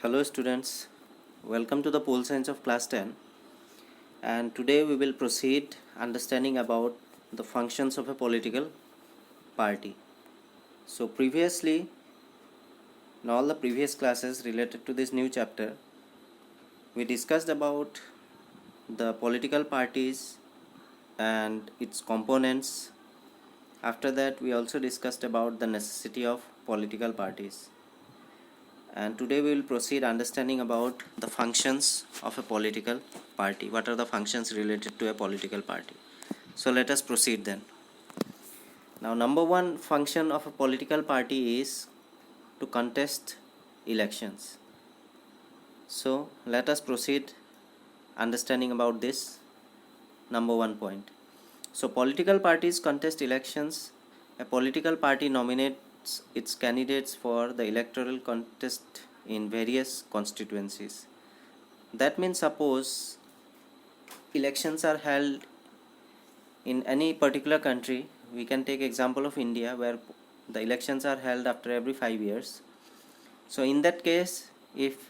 Hello students, welcome to the Pole Science of class 10, and today we will proceed understanding about the functions of a political party. So previously, in all the previous classes related to this new chapter, we discussed about the political parties and its components. After that, we also discussed about the necessity of political parties. And today we will proceed understanding about the functions of a political party. What are the functions related to a political party? So let us proceed then. Now, number one function of a political party is to contest elections. So let us proceed understanding about this number one point. So political parties contest elections. A political party nominates its candidates for the electoral contest in various constituencies. That means suppose elections are held in any particular country. We can take example of India, where the elections are held after every 5 years. So in that case, if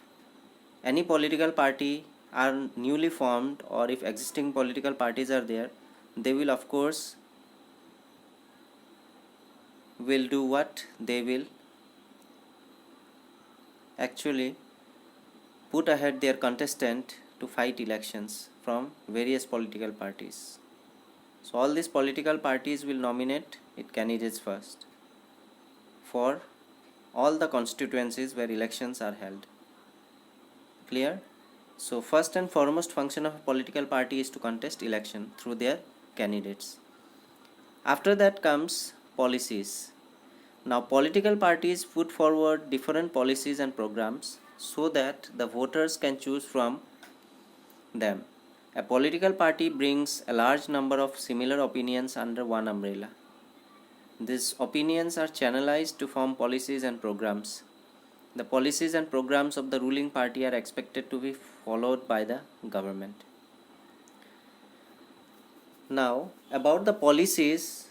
any political party are newly formed, or if existing political parties are there, they will of course will do what? They will actually put ahead their contestant to fight elections from various political parties. So all these political parties will nominate its candidates first for all the constituencies where elections are held. Clear? So first and foremost function of a political party is to contest election through their candidates. After that comes policies. Now political parties put forward different policies and programs so that the voters can choose from them. A political party brings a large number of similar opinions under one umbrella. These opinions are channelized to form policies and programs. The policies and programs of the ruling party are expected to be followed by the government. Now, about the policies,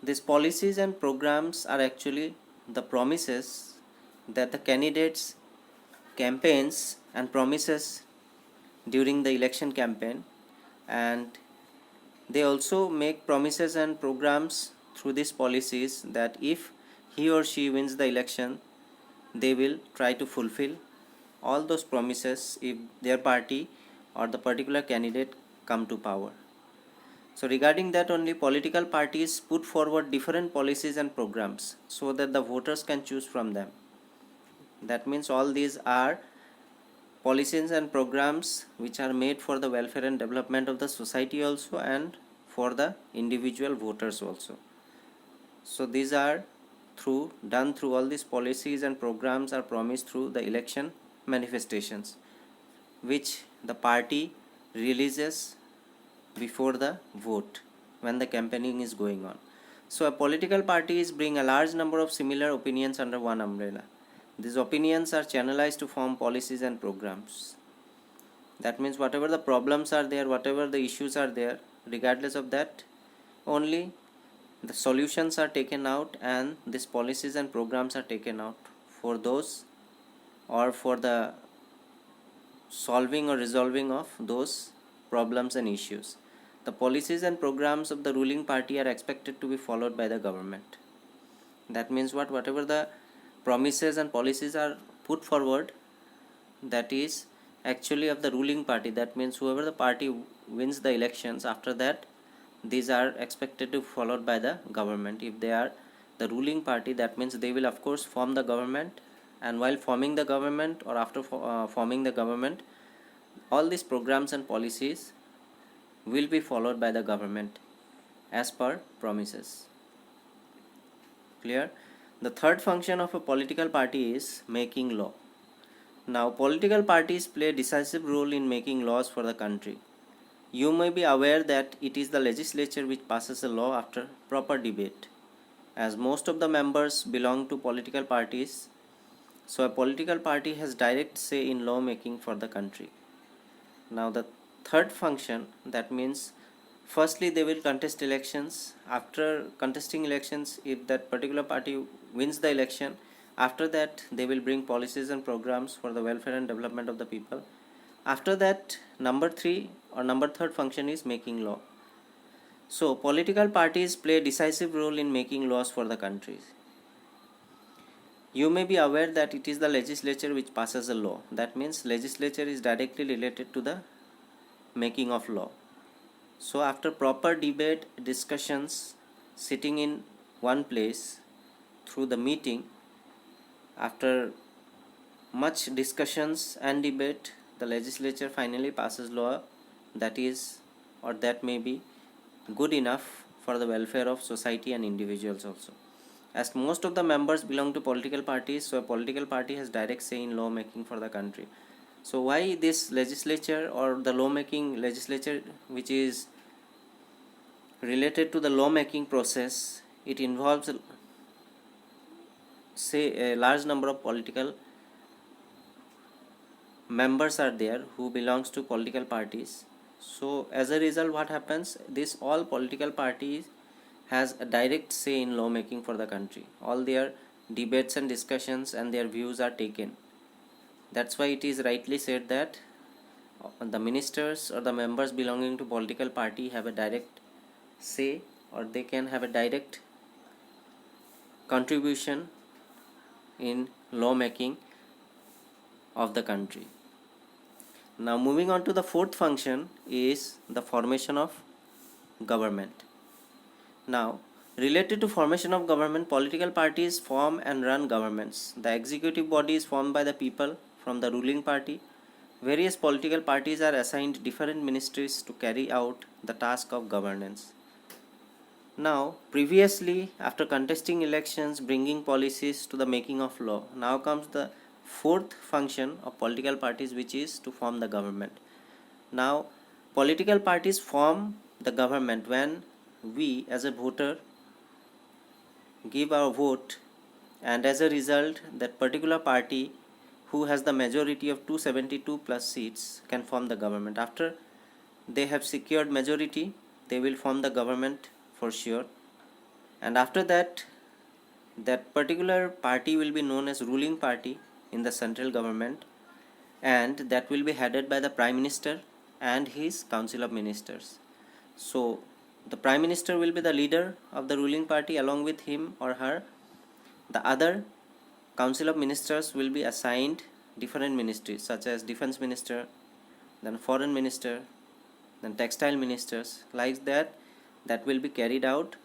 these policies and programs are actually the promises that the candidates campaigns and promises during the election campaign, and they also make promises and programs through these policies that if he or she wins the election, they will try to fulfill all those promises if their party or the particular candidate come to power. So regarding that only, political parties put forward different policies and programs so that the voters can choose from them. That means all these are policies and programs which are made for the welfare and development of the society also, and for the individual voters also. So these are done through all these policies and programs are promised through the election manifestations, which the party releases before the vote when the campaigning is going on. So a political parties bring a large number of similar opinions under one umbrella. These opinions are channelized to form policies and programs. That means whatever the problems are there, whatever the issues are there, regardless of that, only the solutions are taken out and these policies and programs are taken out for those, or for the solving or resolving of those problems and issues. The policies and programs of the ruling party are expected to be followed by the government. That means whatever the promises and policies are put forward, that is actually of the ruling party. That means whoever the party wins the elections, after that these are expected to be followed by the government. If they are the ruling party, that means they will of course form the government, and while forming the government or after forming the government, all these programs and policies will be followed by the government as per promises. Clear? The third function of a political party is making law. Now, political parties play a decisive role in making laws for the country. You may be aware that it is the legislature which passes a law after proper debate. As most of the members belong to political parties, so a political party has direct say in law making for the country. Now the third function, that means firstly they will contest elections. After contesting elections, if that particular party wins the election, After that, they will bring policies and programs for the welfare and development of the people. After that, number 3 or number 3rd function is making law. So political parties play a decisive role in making laws for the country. You may be aware that it is the legislature which passes a law. That means legislature is directly related to the making of law. So after proper debate, discussions, sitting in one place through the meeting, after much discussions and debate, the legislature finally passes law that is or that may be good enough for the welfare of society and individuals also. As most of the members belong to political parties, so a political party has direct say in law making for the country. So why this legislature or the law making legislature which is related to the law making process, it involves say a large number of political members are there who belongs to political parties. So as a result, what happens, this all political parties has a direct say in law making for the country. All their debates and discussions and their views are taken. That's why it is rightly said that the ministers or the members belonging to political party have a direct say, or they can have a direct contribution in law making of the country. Now moving on to the 4th function is the formation of government. Now, related to formation of government, political parties form and run governments. The executive body is formed by the people from the ruling party. Various political parties are assigned different ministries to carry out the task of governance. Now, previously, after contesting elections, bringing policies to the making of law, now comes the 4th function of political parties, which is to form the government. Now, political parties form the government when we as a voter give our vote, and as a result that particular party who has the majority of 272 plus seats can form the government. After they have secured majority, they will form the government for sure, and after that, that particular party will be known as ruling party in the central government, and that will be headed by the Prime Minister and his Council of Ministers. So the Prime Minister will be the leader of the ruling party. Along with him or her, the other Council of Ministers will be assigned different ministries such as Defense Minister, then Foreign Minister, then Textile Ministers. Like that, that will be carried out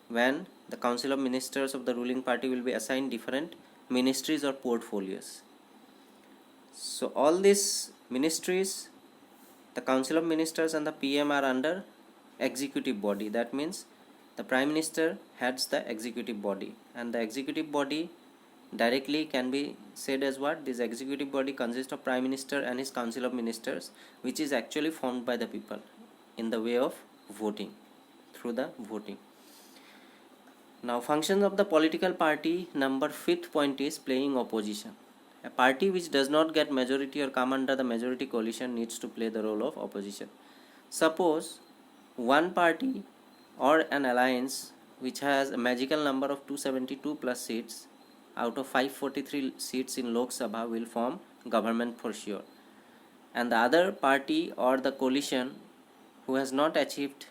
when the Council of Ministers of the ruling party will be assigned different ministries or portfolios. So all these ministries, the Council of Ministers and the PM are under executive body. That means the Prime Minister heads the executive body, and the executive body directly can be said as what? This executive body consists of Prime Minister and his Council of Ministers, which is actually formed by the people in the way of voting, through the voting. Now, functions of the political party, number 5th point is playing opposition. A party which does not get majority or come under the majority coalition needs to play the role of opposition. Suppose one party or an alliance which has a magical number of 272 plus seats out of 543 seats in Lok Sabha will form government for sure, and the other party or the coalition who has not achieved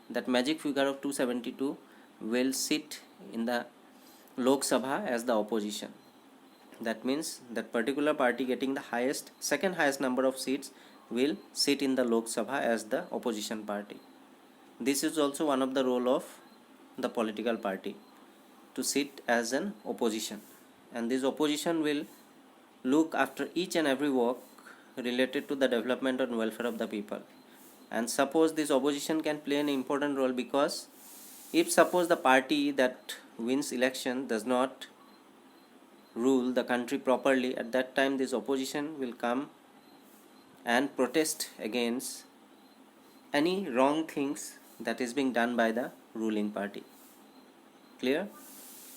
that magic figure of 272 will sit in the Lok Sabha as the opposition. That means that particular party getting the second highest number of seats will sit in the Lok Sabha as the opposition party. This is also one of the role of the political party, to sit as an opposition, and this opposition will look after each and every work related to the development and welfare of the people. And suppose this opposition can play an important role, because if suppose the party that wins election does not rule the country properly, at that time this opposition will come and protest against any wrong things that is being done by the ruling party. Clear?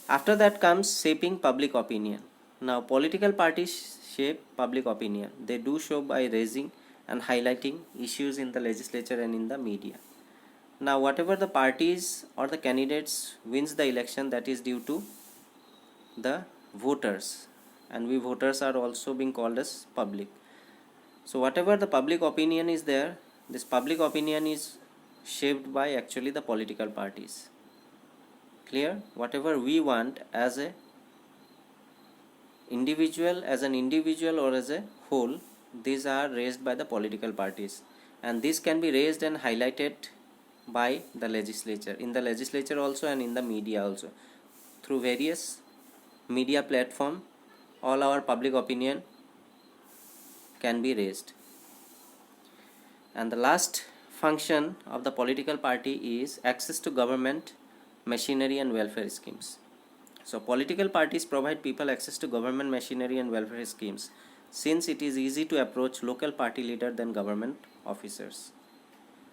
After that comes shaping public opinion. Now, political parties shape public opinion. They do so by raising and highlighting issues in the legislature and in the media. Now, whatever the parties or the candidates wins the election, that is due to the voters, and we voters are also being called as public. So whatever the public opinion is there, this public opinion is shaped by actually the political parties. Clear? Whatever we want as a individual, as an individual or as a whole, these are raised by the political parties, and this can be raised and highlighted by the legislature, in the legislature also and in the media also. Through various media platform, all our public opinion can be raised. And the last function of the political party is access to government machinery and welfare schemes. So political parties provide people access to government machinery and welfare schemes, since it is easy to approach local party leader than government officers.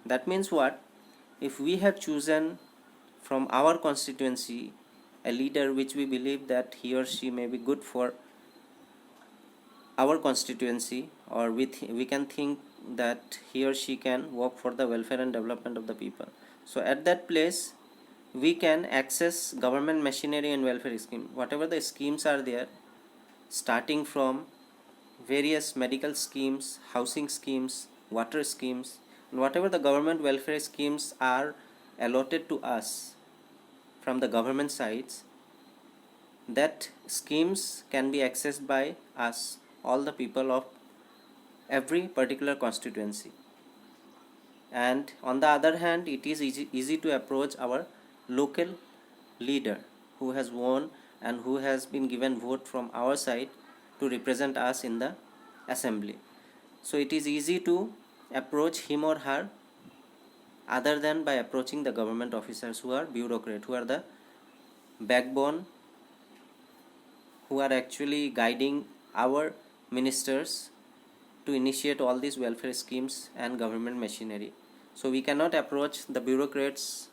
That means what? If we have chosen from our constituency a leader which we believe that he or she may be good for our constituency, or we can think that he or she can work for the welfare and development of the people, so at that place we can access government machinery and welfare scheme. Whatever the schemes are there, starting from various medical schemes, housing schemes, water schemes, and whatever the government welfare schemes are allotted to us from the government sides, that schemes can be accessed by us, all the people of every particular constituency. And on the other hand, it is easy to approach our local leader who has won and who has been given vote from our side to represent us in the assembly. So it is easy to approach him or her other than by approaching the government officers who are bureaucrats, who are the backbone, who are actually guiding our ministers to initiate all these welfare schemes and government machinery. So we cannot approach the bureaucrats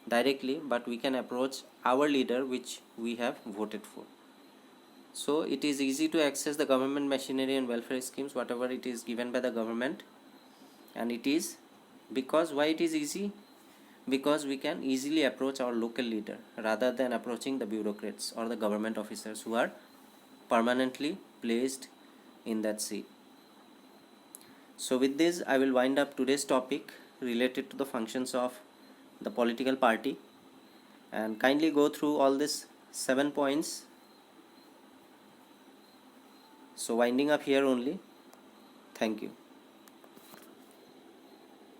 directly, but we can approach our leader which we have voted for. So it is easy to access the government machinery and welfare schemes, whatever it is given by the government. And it is because, why it is easy? Because we can easily approach our local leader rather than approaching the bureaucrats or the government officers who are permanently placed in that seat. So with this, I will wind up today's topic related to the functions of the political party, and kindly go through all these 7 points. So winding up here only. Thank you.